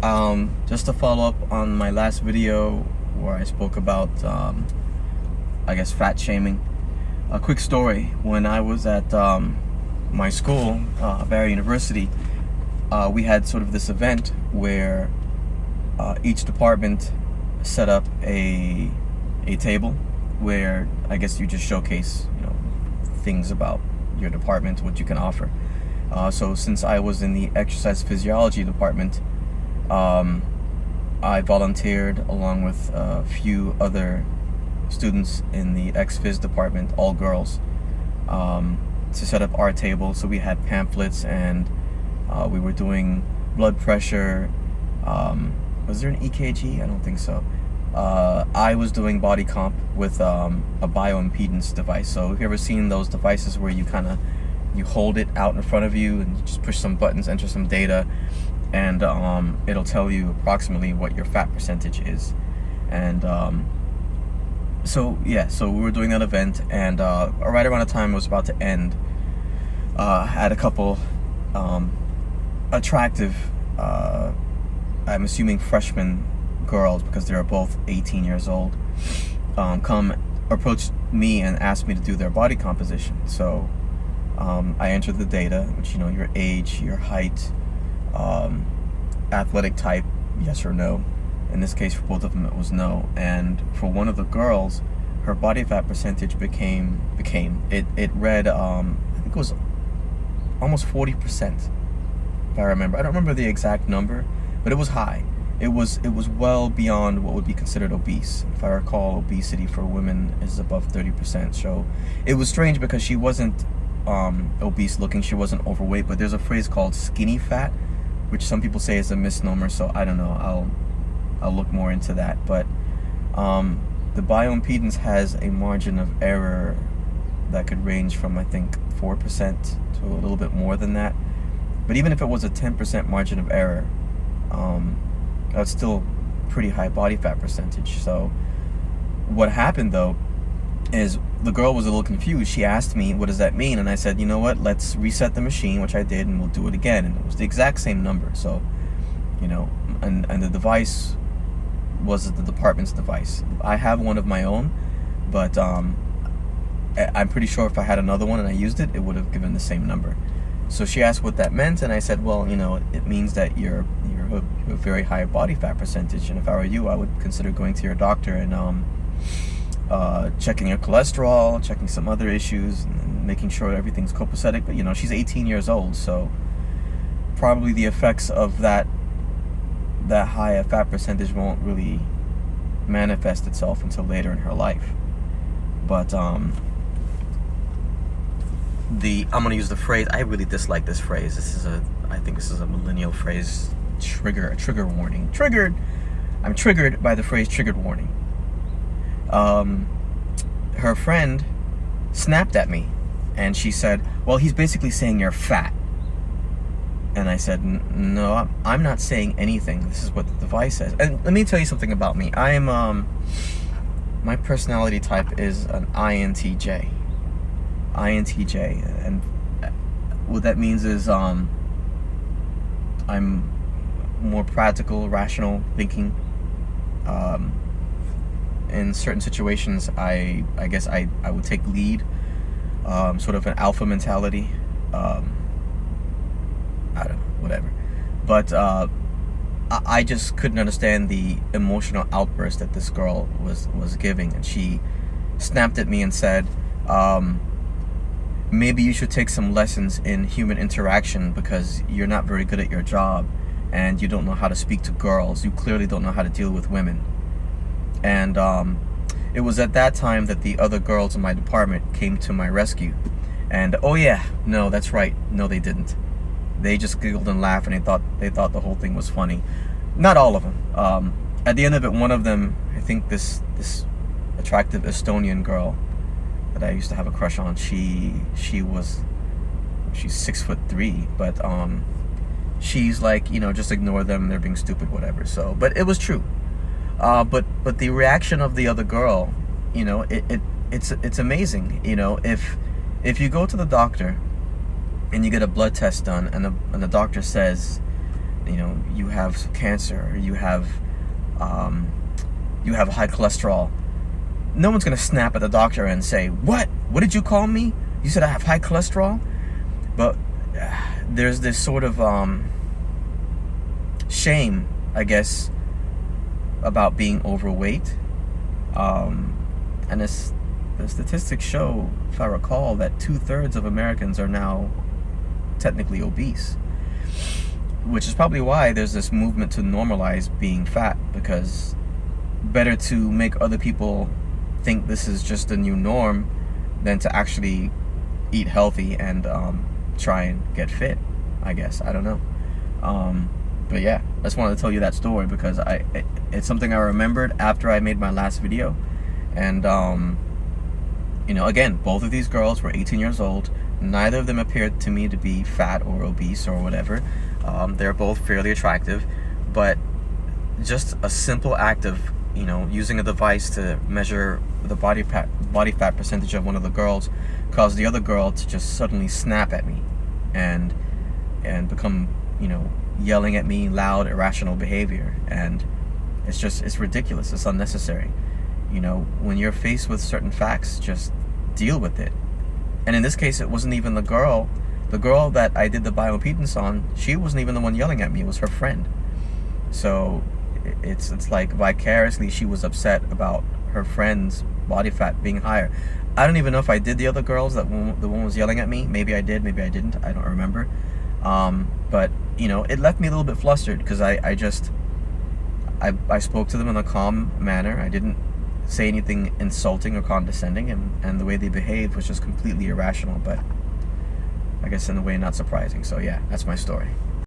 Just to follow up on my last video where I spoke about, I guess, fat shaming. A quick story. When I was at my school, Barry University, we had sort of this event where each department set up a table where I guess you just showcase, things about your department, what you can offer. So since I was in the exercise physiology department, I volunteered along with a few other students in the ex-phys department, all girls, to set up our table. So we had pamphlets and we were doing blood pressure. Was there an EKG? I don't think so. I was doing body comp with a bioimpedance device. So have you ever seen those devices where you you hold it out in front of you and you just push some buttons, enter some data, and it'll tell you approximately what your fat percentage is. And so we were doing that event, and right around the time it was about to end, I had a couple attractive, I'm assuming freshmen girls, because they were both 18 years old, come approach me and ask me to do their body composition. So I entered the data, which, your age, your height, athletic type, yes or no. In this case, for both of them, it was no. And for one of the girls, her body fat percentage it read, I think it was almost 40%, if I remember. I don't remember the exact number, but it was high. It was well beyond what would be considered obese. If I recall, obesity for women is above 30%. So it was strange because she wasn't obese looking, she wasn't overweight, but there's a phrase called skinny fat, which some people say is a misnomer. So I don't know, I'll look more into that. But the bioimpedance has a margin of error that could range from, I think, 4% to a little bit more than that. But even if it was a 10% margin of error, that's still pretty high body fat percentage. So what happened though is the girl was a little confused. She asked me, what does that mean? And I said, you know what, let's reset the machine, which I did, and we'll do it again. And it was the exact same number. So, and the device was the department's device. I have one of my own, but I'm pretty sure if I had another one and I used it, it would have given the same number. So she asked what that meant, and I said, well, it means that you're a very high body fat percentage, and if I were you, I would consider going to your doctor and checking your cholesterol, checking some other issues, and making sure everything's copacetic. But she's 18 years old, so probably the effects of that high a fat percentage won't really manifest itself until later in her life. But I'm gonna use the phrase. I really dislike this phrase. I think this is a millennial phrase. A trigger warning. Triggered. I'm triggered by the phrase triggered warning. Her friend snapped at me, and she said, well, he's basically saying you're fat. And I said, no, I'm not saying anything. This is what the device says. And let me tell you something about me. I am, my personality type is an INTJ. INTJ, and what that means is I'm more practical, rational thinking. In certain situations, I guess I would take lead, sort of an alpha mentality. I don't know, whatever. But I just couldn't understand the emotional outburst that this girl was giving, and she snapped at me and said, maybe you should take some lessons in human interaction because you're not very good at your job and you don't know how to speak to girls. You clearly don't know how to deal with women. And it was at that time that the other girls in my department came to my rescue. And oh yeah, no, that's right. No, they didn't. They just giggled and laughed, and they thought the whole thing was funny. Not all of them. At the end of it, one of them, I think this attractive Estonian girl that I used to have a crush on, she's 6'3", but she's like, just ignore them, they're being stupid, whatever. So, but it was true. But the reaction of the other girl, it's amazing. If you go to the doctor and you get a blood test done, and the doctor says, you know, you have cancer, you have high cholesterol, no one's gonna snap at the doctor and say, what did you call me? You said I have high cholesterol? But there's this sort of shame, I guess, about being overweight. And the statistics show, if I recall, that 2/3 of Americans are now technically obese, which is probably why there's this movement to normalize being fat, because better to make other people think this is just the new norm than to actually eat healthy and try and get fit, I guess. I don't know. But yeah, I just wanted to tell you that story because it's something I remembered after I made my last video. And you know, again, both of these girls were 18 years old. Neither of them appeared to me to be fat or obese or whatever. They're both fairly attractive, but just a simple act of, you know, using a device to measure the body fat percentage of one of the girls caused the other girl to just suddenly snap at me and become, you know, yelling at me, loud, irrational behavior. And it's ridiculous. It's unnecessary. You know, when you're faced with certain facts, just deal with it. And in this case, it wasn't even the girl that I did the bioimpedance on. She wasn't even the one yelling at me. It was her friend. So it's like vicariously she was upset about her friend's body fat being higher. I don't even know if I did the other girls, the one was yelling at me. Maybe I did, maybe I didn't. I don't remember. But you know, it left me a little bit flustered because I spoke to them in a calm manner. I didn't say anything insulting or condescending, and the way they behaved was just completely irrational, but I guess in a way not surprising. So yeah, that's my story.